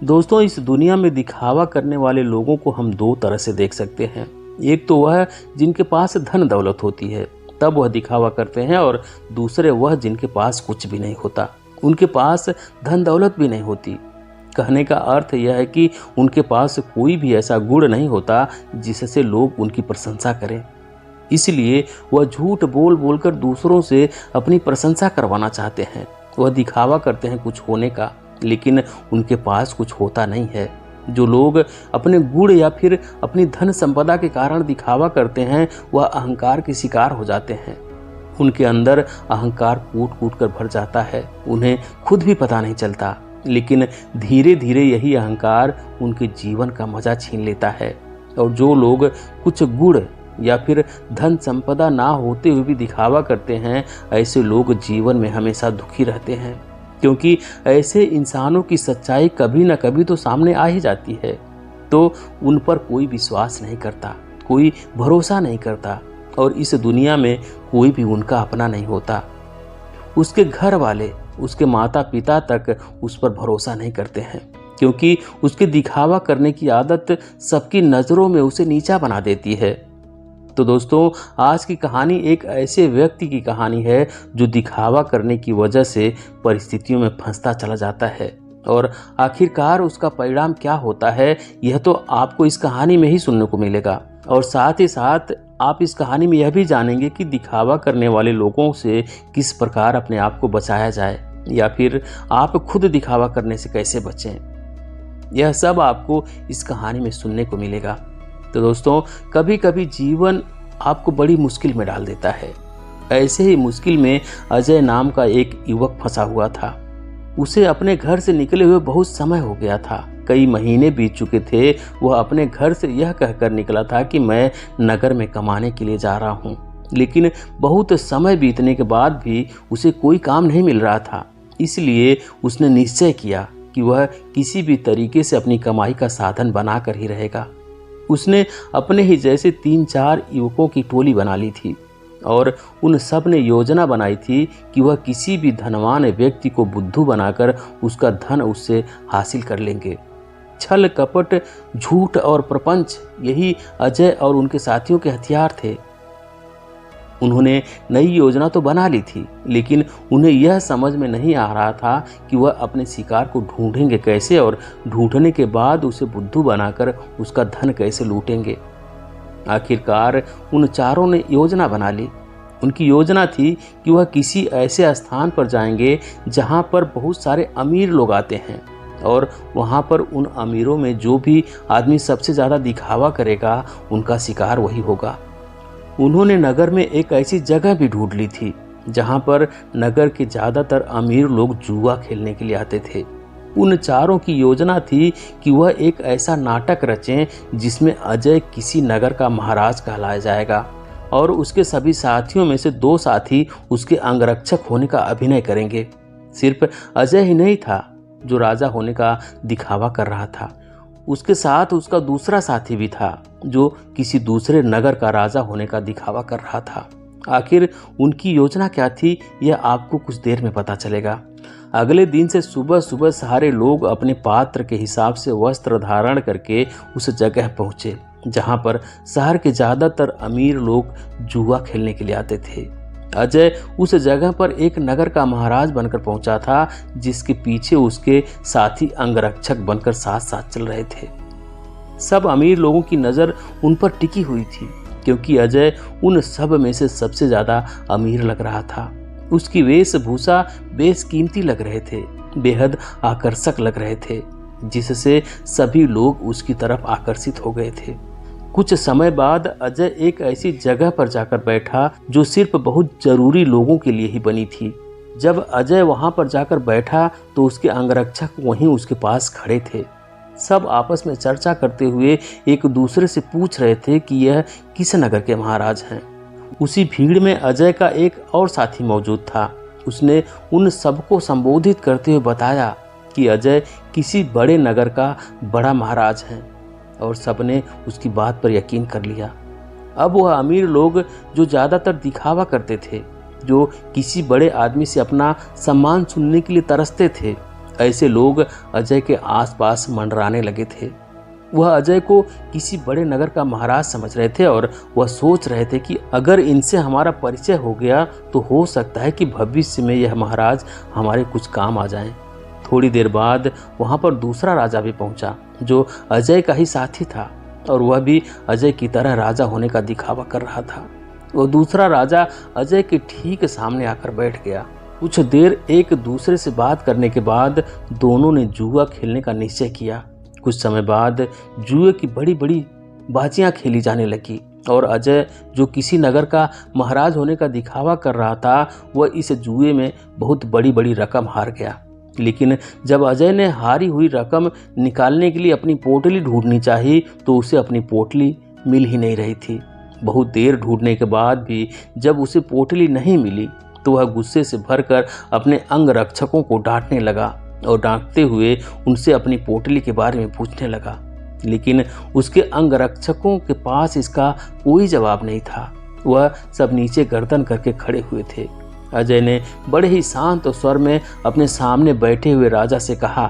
दोस्तों, इस दुनिया में दिखावा करने वाले लोगों को हम दो तरह से देख सकते हैं। एक तो वह जिनके पास धन दौलत होती है, तब वह दिखावा करते हैं, और दूसरे वह जिनके पास कुछ भी नहीं होता, उनके पास धन दौलत भी नहीं होती। कहने का अर्थ यह है कि उनके पास कोई भी ऐसा गुण नहीं होता जिससे लोग उनकी प्रशंसा करें। इसलिए वह झूठ बोल बोलकर दूसरों से अपनी प्रशंसा करवाना चाहते हैं। वह दिखावा करते हैं कुछ होने का, लेकिन उनके पास कुछ होता नहीं है। जो लोग अपने गुण या फिर अपनी धन संपदा के कारण दिखावा करते हैं, वह अहंकार के शिकार हो जाते हैं। उनके अंदर अहंकार कूट कूट कर भर जाता है, उन्हें खुद भी पता नहीं चलता, लेकिन धीरे धीरे यही अहंकार उनके जीवन का मजा छीन लेता है। और जो लोग कुछ गुण या फिर धन संपदा ना होते हुए भी दिखावा करते हैं, ऐसे लोग जीवन में हमेशा दुखी रहते हैं, क्योंकि ऐसे इंसानों की सच्चाई कभी न कभी तो सामने आ ही जाती है, तो उन पर कोई विश्वास नहीं करता, कोई भरोसा नहीं करता, और इस दुनिया में कोई भी उनका अपना नहीं होता। उसके घर वाले, उसके माता पिता तक उस पर भरोसा नहीं करते हैं, क्योंकि उसके दिखावा करने की आदत सबकी नज़रों में उसे नीचा बना देती है। तो दोस्तों, आज की कहानी एक ऐसे व्यक्ति की कहानी है जो दिखावा करने की वजह से परिस्थितियों में फंसता चला जाता है, और आखिरकार उसका परिणाम क्या होता है यह तो आपको इस कहानी में ही सुनने को मिलेगा। और साथ ही साथ आप इस कहानी में यह भी जानेंगे कि दिखावा करने वाले लोगों से किस प्रकार अपने आप को बचाया जाए, या फिर आप खुद दिखावा करने से कैसे बचें। यह सब आपको इस कहानी में सुनने को मिलेगा। तो दोस्तों, कभी कभी जीवन आपको बड़ी मुश्किल में डाल देता है। ऐसे ही मुश्किल में अजय नाम का एक युवक फंसा हुआ था। उसे अपने घर से निकले हुए बहुत समय हो गया था, कई महीने बीत चुके थे। वह अपने घर से यह कहकर निकला था कि मैं नगर में कमाने के लिए जा रहा हूँ, लेकिन बहुत समय बीतने के बाद भी उसे कोई काम नहीं मिल रहा था। इसलिए उसने निश्चय किया कि वह किसी भी तरीके से अपनी कमाई का साधन बनाकर ही रहेगा। उसने अपने ही जैसे 3-4 युवकों की टोली बना ली थी, और उन सब ने योजना बनाई थी कि वह किसी भी धनवान व्यक्ति को बुद्धू बनाकर उसका धन उससे हासिल कर लेंगे। छल कपट, झूठ और प्रपंच, यही अजय और उनके साथियों के हथियार थे। उन्होंने नई योजना तो बना ली थी, लेकिन उन्हें यह समझ में नहीं आ रहा था कि वह अपने शिकार को ढूंढेंगे कैसे, और ढूंढने के बाद उसे बुद्धू बनाकर उसका धन कैसे लूटेंगे। आखिरकार उन चारों ने योजना बना ली। उनकी योजना थी कि वह किसी ऐसे स्थान पर जाएंगे जहां पर बहुत सारे अमीर लोग आते हैं, और वहां पर उन अमीरों में जो भी आदमी सबसे ज़्यादा दिखावा करेगा, उनका शिकार वही होगा। उन्होंने नगर में एक ऐसी जगह भी ढूंढ ली थी जहां पर नगर के ज़्यादातर अमीर लोग जुआ खेलने के लिए आते थे। उन चारों की योजना थी कि वह एक ऐसा नाटक रचें जिसमें अजय किसी नगर का महाराज कहलाया जाएगा, और उसके सभी साथियों में से 2 साथी उसके अंगरक्षक होने का अभिनय करेंगे। सिर्फ अजय ही नहीं था जो राजा होने का दिखावा कर रहा था, उसके साथ उसका दूसरा साथी भी था जो किसी दूसरे नगर का राजा होने का दिखावा कर रहा था। आखिर उनकी योजना क्या थी, यह आपको कुछ देर में पता चलेगा। अगले दिन से सुबह सुबह सारे लोग अपने पात्र के हिसाब से वस्त्र धारण करके उस जगह पहुंचे जहां पर शहर के ज़्यादातर अमीर लोग जुआ खेलने के लिए आते थे। अजय उस जगह पर एक नगर का महाराज बनकर पहुंचा था, जिसके पीछे उसके साथी अंगरक्षक बनकर साथ साथ चल रहे थे। सब अमीर लोगों की नज़र उन पर टिकी हुई थी, क्योंकि अजय उन सब में से सबसे ज़्यादा अमीर लग रहा था। उसकी वेशभूषा बेशकीमती लग रहे थे, बेहद आकर्षक लग रहे थे, जिससे सभी लोग उसकी तरफ आकर्षित हो गए थे। कुछ समय बाद अजय एक ऐसी जगह पर जाकर बैठा जो सिर्फ बहुत जरूरी लोगों के लिए ही बनी थी। जब अजय वहां पर जाकर बैठा तो उसके अंगरक्षक वहीं उसके पास खड़े थे। सब आपस में चर्चा करते हुए एक दूसरे से पूछ रहे थे कि यह किस नगर के महाराज हैं। उसी भीड़ में अजय का एक और साथी मौजूद था। उसने उन सबको संबोधित करते हुए बताया कि अजय किसी बड़े नगर का बड़ा महाराज है, और सबने उसकी बात पर यकीन कर लिया। अब वह अमीर लोग जो ज़्यादातर दिखावा करते थे, जो किसी बड़े आदमी से अपना सम्मान सुनने के लिए तरसते थे, ऐसे लोग अजय के आसपास मंडराने लगे थे। वह अजय को किसी बड़े नगर का महाराज समझ रहे थे और वह सोच रहे थे कि अगर इनसे हमारा परिचय हो गया तो हो सकता है कि भविष्य में यह महाराज हमारे कुछ काम आ जाएं। थोड़ी देर बाद वहां पर दूसरा राजा भी पहुंचा जो अजय का ही साथी था और वह भी अजय की तरह राजा होने का दिखावा कर रहा था। वह दूसरा राजा अजय के ठीक सामने आकर बैठ गया। कुछ देर एक दूसरे से बात करने के बाद दोनों ने जुआ खेलने का निश्चय किया। कुछ समय बाद जुए की बड़ी बड़ी बाजियां खेली जाने लगी और अजय जो किसी नगर का महाराज होने का दिखावा कर रहा था वह इस जुए में बहुत बड़ी बड़ी रकम हार गया। लेकिन जब अजय ने हारी हुई रकम निकालने के लिए अपनी पोटली ढूंढनी चाहिए तो उसे अपनी पोटली मिल ही नहीं रही थी। बहुत देर ढूंढने के बाद भी जब उसे पोटली नहीं मिली तो वह गुस्से से भरकर अपने अंगरक्षकों को डांटने लगा और डांटते हुए उनसे अपनी पोटली के बारे में पूछने लगा। लेकिन उसके अंगरक्षकों के पास इसका कोई जवाब नहीं था। वह सब नीचे गर्दन करके खड़े हुए थे। अजय ने बड़े ही शांत स्वर में अपने सामने बैठे हुए राजा से कहा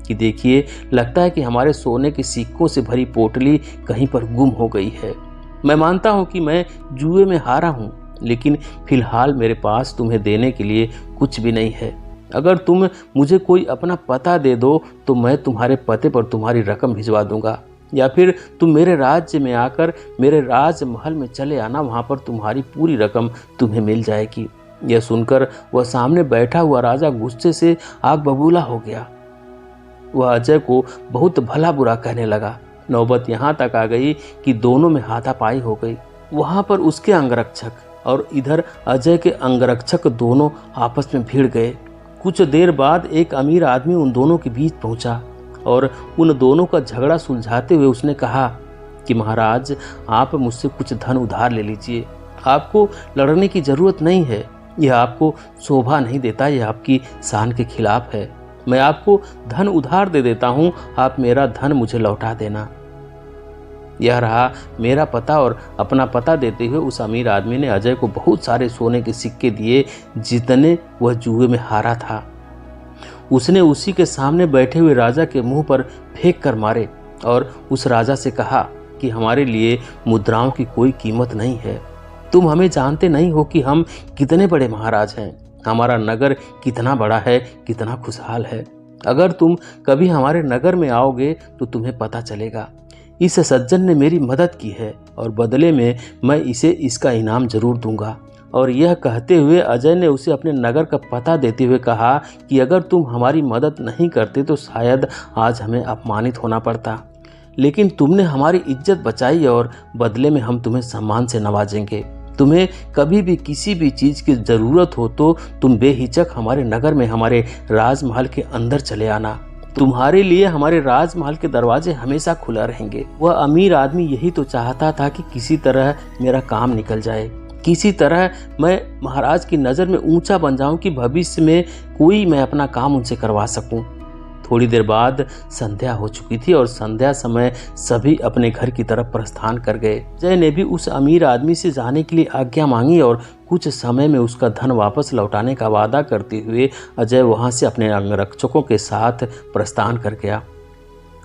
कि देखिए, लगता है कि हमारे सोने के सिक्कों से भरी पोटली कहीं पर गुम हो गई है। मैं मानता हूं कि मैं जुए में हारा हूं, लेकिन फिलहाल मेरे पास तुम्हें देने के लिए कुछ भी नहीं है। अगर तुम मुझे कोई अपना पता दे दो तो मैं तुम्हारे पते पर तुम्हारी रकम भिजवा दूंगा, या फिर तुम मेरे राज्य में आकर मेरे राजमहल में चले आना, वहां पर तुम्हारी पूरी रकम तुम्हें मिल जाएगी। यह सुनकर वह सामने बैठा हुआ राजा गुस्से से आग बबूला हो गया। वह अजय को बहुत भला बुरा कहने लगा। नौबत यहाँ तक आ गई कि दोनों में हाथापाई हो गई। वहां पर उसके अंगरक्षक और इधर अजय के अंगरक्षक दोनों आपस में भिड़ गए। कुछ देर बाद एक अमीर आदमी उन दोनों के बीच पहुंचा और उन दोनों का झगड़ा सुलझाते हुए उसने कहा कि महाराज, आप मुझसे कुछ धन उधार ले लीजिए। आपको लड़ने की जरूरत नहीं है, यह आपको शोभा नहीं देता, यह आपकी शान के खिलाफ है। मैं आपको धन उधार दे देता हूं, आप मेरा धन मुझे लौटा देना। यह रहा मेरा पता। और अपना पता देते हुए उस अमीर आदमी ने अजय को बहुत सारे सोने के सिक्के दिए जितने वह जुए में हारा था। उसने उसी के सामने बैठे हुए राजा के मुंह पर फेंक कर मारे और उस राजा से कहा कि हमारे लिए मुद्राओं की कोई कीमत नहीं है। तुम हमें जानते नहीं हो कि हम कितने बड़े महाराज हैं, हमारा नगर कितना बड़ा है, कितना खुशहाल है। अगर तुम कभी हमारे नगर में आओगे तो तुम्हें पता चलेगा। इस सज्जन ने मेरी मदद की है और बदले में मैं इसे इसका इनाम जरूर दूंगा। और यह कहते हुए अजय ने उसे अपने नगर का पता देते हुए कहा कि अगर तुम हमारी मदद नहीं करते तो शायद आज हमें अपमानित होना पड़ता, लेकिन तुमने हमारी इज्जत बचाई और बदले में हम तुम्हें सम्मान से नवाजेंगे। तुम्हें कभी भी किसी भी चीज की जरूरत हो तो तुम बेहिचक हमारे नगर में हमारे राजमहल के अंदर चले आना। तुम्हारे लिए हमारे राजमहल के दरवाजे हमेशा खुला रहेंगे। वह अमीर आदमी यही तो चाहता था कि किसी तरह मेरा काम निकल जाए, किसी तरह मैं महाराज की नज़र में ऊंचा बन जाऊं कि भविष्य में कोई मैं अपना काम उनसे करवा सकूं। थोड़ी देर बाद संध्या हो चुकी थी और संध्या समय सभी अपने घर की तरफ प्रस्थान कर गए। जय ने भी उस अमीर आदमी से जाने के लिए आज्ञा मांगी और कुछ समय में उसका धन वापस लौटाने का वादा करते हुए अजय वहां से अपने अंगरक्षकों के साथ प्रस्थान कर गया।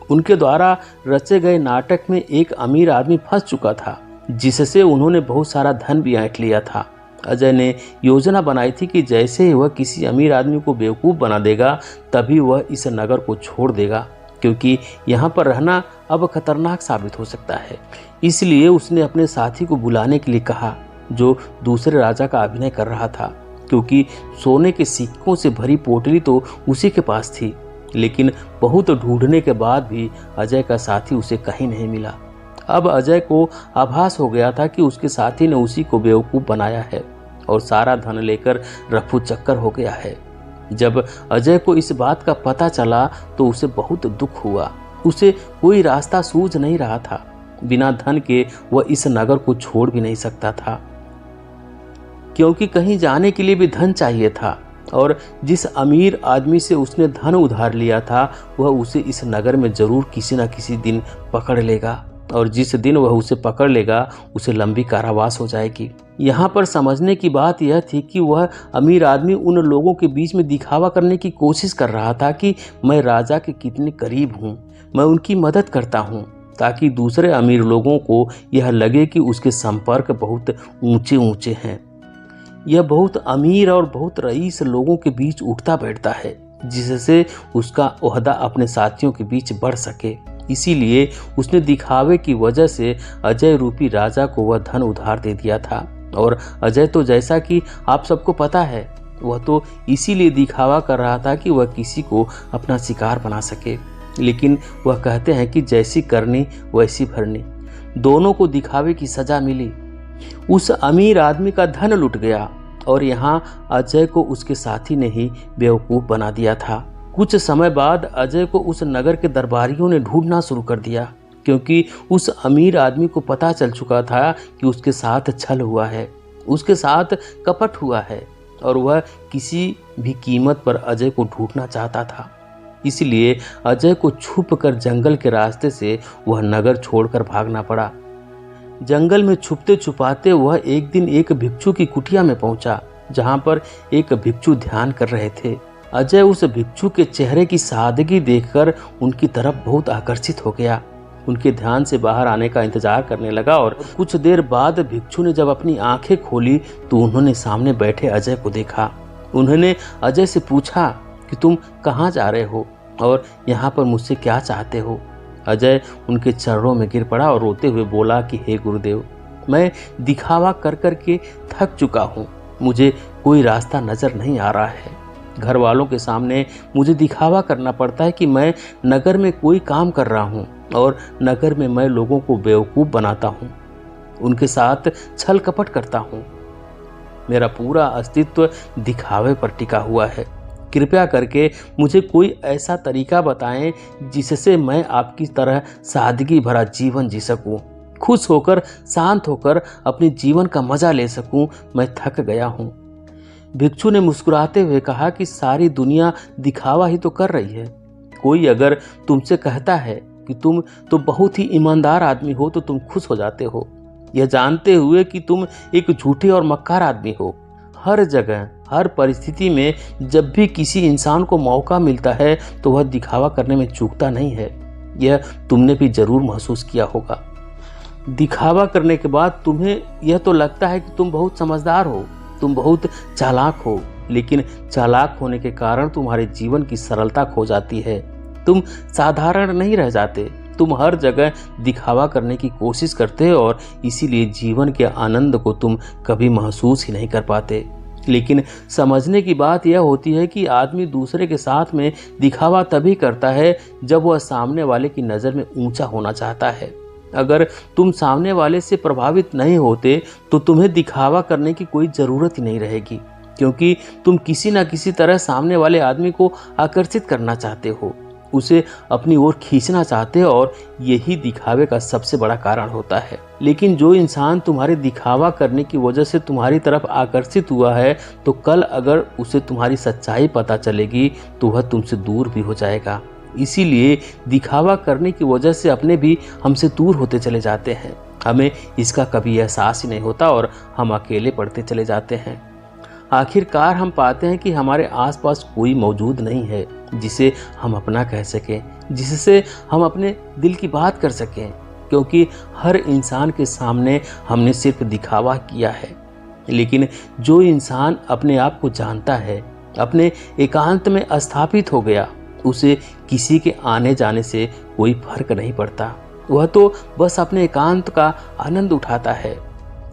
उनके द्वारा रचे गए नाटक में एक अमीर आदमी फंस चुका था, जिससे उन्होंने बहुत सारा धन भी ऐंठ लिया था। अजय ने योजना बनाई थी कि जैसे ही वह किसी अमीर आदमी को बेवकूफ़ बना देगा तभी वह इस नगर को छोड़ देगा, क्योंकि यहाँ पर रहना अब खतरनाक साबित हो सकता है। इसलिए उसने अपने साथी को बुलाने के लिए कहा जो दूसरे राजा का अभिनय कर रहा था, क्योंकि सोने के सिक्कों से भरी पोटली तो उसी के पास थी। लेकिन बहुत ढूंढने के बाद भी अजय का साथी उसे कहीं नहीं मिला। अब अजय को आभास हो गया था कि उसके साथी ने उसी को बेवकूफ़ बनाया है और सारा धन लेकर रफू चक्कर हो गया है। जब अजय को इस बात का पता चला तो उसे बहुत दुख हुआ। उसे कोई रास्ता सूझ नहीं रहा था। बिना धन के वह इस नगर को छोड़ भी नहीं सकता था, क्योंकि कहीं जाने के लिए भी धन चाहिए था और जिस अमीर आदमी से उसने धन उधार लिया था वह उसे इस नगर में जरूर किसी न किसी दिन पकड़ लेगा और जिस दिन वह उसे पकड़ लेगा उसे लंबी कारावास हो जाएगी। यहाँ पर समझने की बात यह थी कि वह अमीर आदमी उन लोगों के बीच में दिखावा करने की कोशिश कर रहा था कि मैं राजा के कितने करीब हूँ, मैं उनकी मदद करता हूँ, ताकि दूसरे अमीर लोगों को यह लगे कि उसके संपर्क बहुत ऊंचे ऊंचे हैं। यह बहुत अमीर और बहुत रईस लोगों के बीच उठता बैठता है, जिससे उसका ओहदा अपने साथियों के बीच बढ़ सके। इसीलिए उसने दिखावे की वजह से अजय रूपी राजा को वह धन उधार दे दिया था। और अजय तो जैसा कि आप सबको पता है, वह तो इसीलिए दिखावा कर रहा था कि वह किसी को अपना शिकार बना सके। लेकिन वह कहते हैं कि जैसी करनी वैसी भरनी, दोनों को दिखावे की सजा मिली। उस अमीर आदमी का धन लुट गया और यहाँ अजय को उसके साथी ने ही बेवकूफ़ बना दिया था। कुछ समय बाद अजय को उस नगर के दरबारियों ने ढूंढना शुरू कर दिया, क्योंकि उस अमीर आदमी को पता चल चुका था कि उसके साथ छल हुआ है, उसके साथ कपट हुआ है और वह किसी भी कीमत पर अजय को ढूंढना चाहता था। इसलिए अजय को छुप कर जंगल के रास्ते से वह नगर छोड़कर भागना पड़ा। जंगल में छुपते छुपाते वह एक दिन एक भिक्षु की कुटिया में पहुंचा, जहां पर एक भिक्षु ध्यान कर रहे थे। अजय उस भिक्षु के चेहरे की सादगी देखकर उनकी तरफ बहुत आकर्षित हो गया। उनके ध्यान से बाहर आने का इंतजार करने लगा और कुछ देर बाद भिक्षु ने जब अपनी आंखें खोली तो उन्होंने सामने बैठे अजय को देखा। उन्होंने अजय से पूछा कि तुम कहाँ जा रहे हो और यहाँ पर मुझसे क्या चाहते हो। अजय उनके चरणों में गिर पड़ा और रोते हुए बोला कि हे गुरुदेव, मैं दिखावा कर कर के थक चुका हूँ, मुझे कोई रास्ता नजर नहीं आ रहा है। घर वालों के सामने मुझे दिखावा करना पड़ता है कि मैं नगर में कोई काम कर रहा हूँ और नगर में मैं लोगों को बेवकूफ़ बनाता हूँ, उनके साथ छल कपट करता हूँ। मेरा पूरा अस्तित्व दिखावे पर टिका हुआ है। कृपया करके मुझे कोई ऐसा तरीका बताएं जिससे मैं आपकी तरह सादगी भरा जीवन जी सकूं, खुश होकर शांत होकर अपने जीवन का मजा ले सकूं। मैं थक गया हूँ। भिक्षु ने मुस्कुराते हुए कहा कि सारी दुनिया दिखावा ही तो कर रही है। कोई अगर तुमसे कहता है कि तुम तो बहुत ही ईमानदार आदमी हो तो तुम खुश हो जाते हो, यह जानते हुए कि तुम एक झूठे और मक्कार आदमी हो। हर जगह हर परिस्थिति में जब भी किसी इंसान को मौका मिलता है तो वह दिखावा करने में चूकता नहीं है। यह तुमने भी जरूर महसूस किया होगा। दिखावा करने के बाद तुम्हें यह तो लगता है कि तुम बहुत समझदार हो, तुम बहुत चालाक हो, लेकिन चालाक होने के कारण तुम्हारे जीवन की सरलता खो जाती है। तुम साधारण नहीं रह जाते, तुम हर जगह दिखावा करने की कोशिश करते हो और इसीलिए जीवन के आनंद को तुम कभी महसूस ही नहीं कर पाते। लेकिन समझने की बात यह होती है कि आदमी दूसरे के साथ में दिखावा तभी करता है जब वह सामने वाले की नज़र में ऊंचा होना चाहता है। अगर तुम सामने वाले से प्रभावित नहीं होते तो तुम्हें दिखावा करने की कोई ज़रूरत ही नहीं रहेगी, क्योंकि तुम किसी न किसी तरह सामने वाले आदमी को आकर्षित करना चाहते हो, उसे अपनी ओर खींचना चाहते हो और यही दिखावे का सबसे बड़ा कारण होता है। लेकिन जो इंसान तुम्हारे दिखावा करने की वजह से तुम्हारी तरफ आकर्षित हुआ है तो कल अगर उसे तुम्हारी सच्चाई पता चलेगी तो वह तुमसे दूर भी हो जाएगा। इसीलिए दिखावा करने की वजह से अपने भी हमसे दूर होते चले जाते हैं। हमें इसका कभी एहसास ही नहीं होता और हम अकेले पड़ते चले जाते हैं। आखिरकार हम पाते हैं कि हमारे आसपास कोई मौजूद नहीं है जिसे हम अपना कह सकें, जिससे हम अपने दिल की बात कर सकें, क्योंकि हर इंसान के सामने हमने सिर्फ दिखावा किया है। लेकिन जो इंसान अपने आप को जानता है, अपने एकांत में स्थापित हो गया, उसे किसी के आने जाने से कोई फर्क नहीं पड़ता। वह तो बस अपने एकांत का आनंद उठाता है।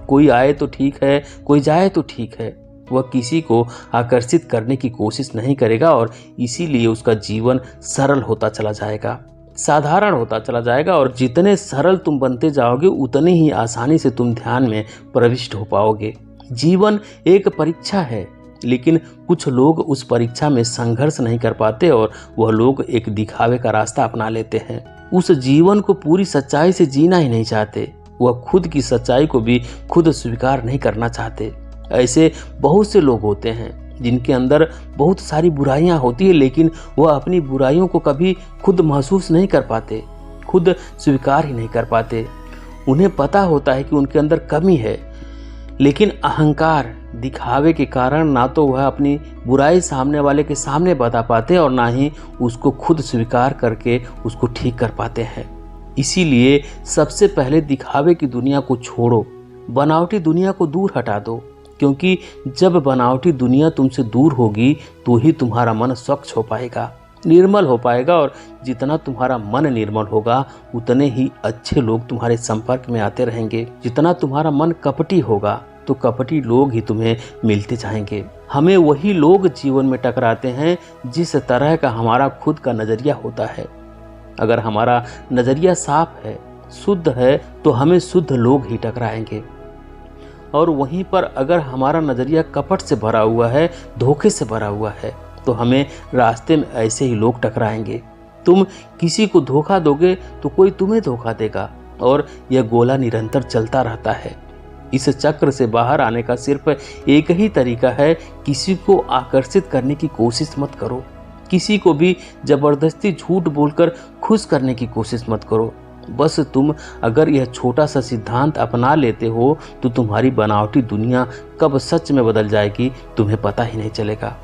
कोई आए तो ठीक है, कोई जाए तो ठीक है। वह किसी को आकर्षित करने की कोशिश नहीं करेगा और इसीलिए उसका जीवन सरल होता चला जाएगा, साधारण होता चला जाएगा। और जितने सरल तुम बनते जाओगे उतनी ही आसानी से तुम ध्यान में प्रविष्ट हो पाओगे। जीवन एक परीक्षा है, लेकिन कुछ लोग उस परीक्षा में संघर्ष नहीं कर पाते और वह लोग एक दिखावे का रास्ता अपना लेते हैं। उस जीवन को पूरी सच्चाई से जीना ही नहीं चाहते। वह खुद की सच्चाई को भी खुद स्वीकार नहीं करना चाहते। ऐसे बहुत से लोग होते हैं जिनके अंदर बहुत सारी बुराइयां होती है, लेकिन वह अपनी बुराइयों को कभी खुद महसूस नहीं कर पाते। खुद स्वीकार ही नहीं कर पाते। उन्हें पता होता है कि उनके अंदर कमी है, लेकिन अहंकार, दिखावे के कारण ना तो वह अपनी बुराई सामने वाले के सामने बता पाते और ना ही उसको खुद स्वीकार करके उसको ठीक कर पाते हैं। इसीलिए सबसे पहले दिखावे की दुनिया को छोड़ो, बनावटी दुनिया को दूर हटा दो, क्योंकि जब बनावटी दुनिया तुमसे दूर होगी तो ही तुम्हारा मन स्वच्छ हो पाएगा, निर्मल हो पाएगा। और जितना तुम्हारा मन निर्मल होगा उतने ही अच्छे लोग तुम्हारे संपर्क में आते रहेंगे। जितना तुम्हारा मन कपटी होगा तो कपटी लोग ही तुम्हें मिलते जाएंगे। हमें वही लोग जीवन में टकराते हैं जिस तरह का हमारा खुद का नज़रिया होता है। अगर हमारा नज़रिया साफ है, शुद्ध है, तो हमें शुद्ध लोग ही टकराएंगे। और वहीं पर अगर हमारा नज़रिया कपट से भरा हुआ है, धोखे से भरा हुआ है, तो हमें रास्ते में ऐसे ही लोग टकराएंगे। तुम किसी को धोखा दोगे तो कोई तुम्हें धोखा देगा, और यह गोला निरंतर चलता रहता है। इस चक्र से बाहर आने का सिर्फ एक ही तरीका है, किसी को आकर्षित करने की कोशिश मत करो। किसी को भी जबरदस्ती झूठ बोलकर खुश करने की कोशिश मत करो। बस तुम अगर यह छोटा सा सिद्धांत अपना लेते हो तो तुम्हारी बनावटी दुनिया कब सच में बदल जाएगी तुम्हें पता ही नहीं चलेगा।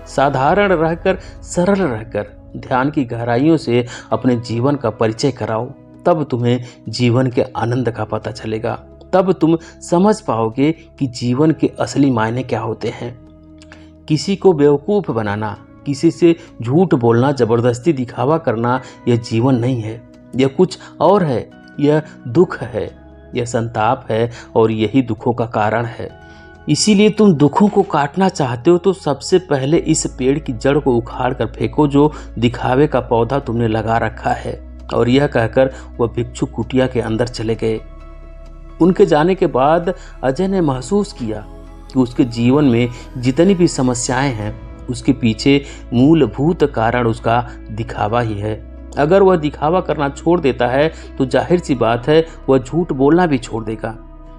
साधारण रहकर, सरल रहकर, ध्यान की गहराइयों से अपने जीवन का परिचय कराओ, तब तुम्हें जीवन के आनंद का पता चलेगा। तब तुम समझ पाओगे कि जीवन के असली मायने क्या होते हैं। किसी को बेवकूफ़ बनाना, किसी से झूठ बोलना, जबरदस्ती दिखावा करना, यह जीवन नहीं है, यह कुछ और है। यह दुख है, यह संताप है, और यही दुखों का कारण है। इसीलिए तुम दुखों को काटना चाहते हो तो सबसे पहले इस पेड़ की जड़ को उखाड़ कर फेंको जो दिखावे का पौधा तुमने लगा रखा है। और यह कहकर वह भिक्षु कुटिया के अंदर चले गए। उनके जाने के बाद अजय ने महसूस किया कि उसके जीवन में जितनी भी समस्याएं हैं उसके पीछे मूलभूत कारण उसका दिखावा ही है। अगर वह दिखावा करना छोड़ देता है तो जाहिर सी बात है वह झूठ बोलना भी छोड़ देगा।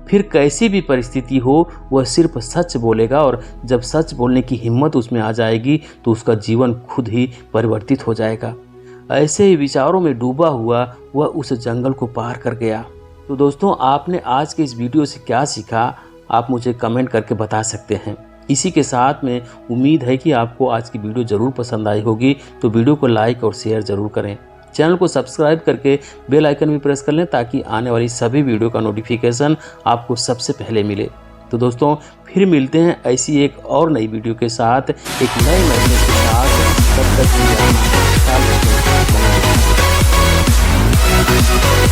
फिर कैसी भी परिस्थिति हो वह सिर्फ सच बोलेगा, और जब सच बोलने की हिम्मत उसमें आ जाएगी तो उसका जीवन खुद ही परिवर्तित हो जाएगा। ऐसे ही विचारों में डूबा हुआ वह उस जंगल को पार कर गया। तो दोस्तों, आपने आज के इस वीडियो से क्या सीखा आप मुझे कमेंट करके बता सकते हैं। इसी के साथ में उम्मीद है कि आपको आज की वीडियो ज़रूर पसंद आई होगी, तो वीडियो को लाइक और शेयर ज़रूर करें। चैनल को सब्सक्राइब करके बेल आइकन भी प्रेस कर लें ताकि आने वाली सभी वीडियो का नोटिफिकेशन आपको सबसे पहले मिले। तो दोस्तों, फिर मिलते हैं ऐसी एक और नई वीडियो के साथ, एक नए महीने के साथ। तब तक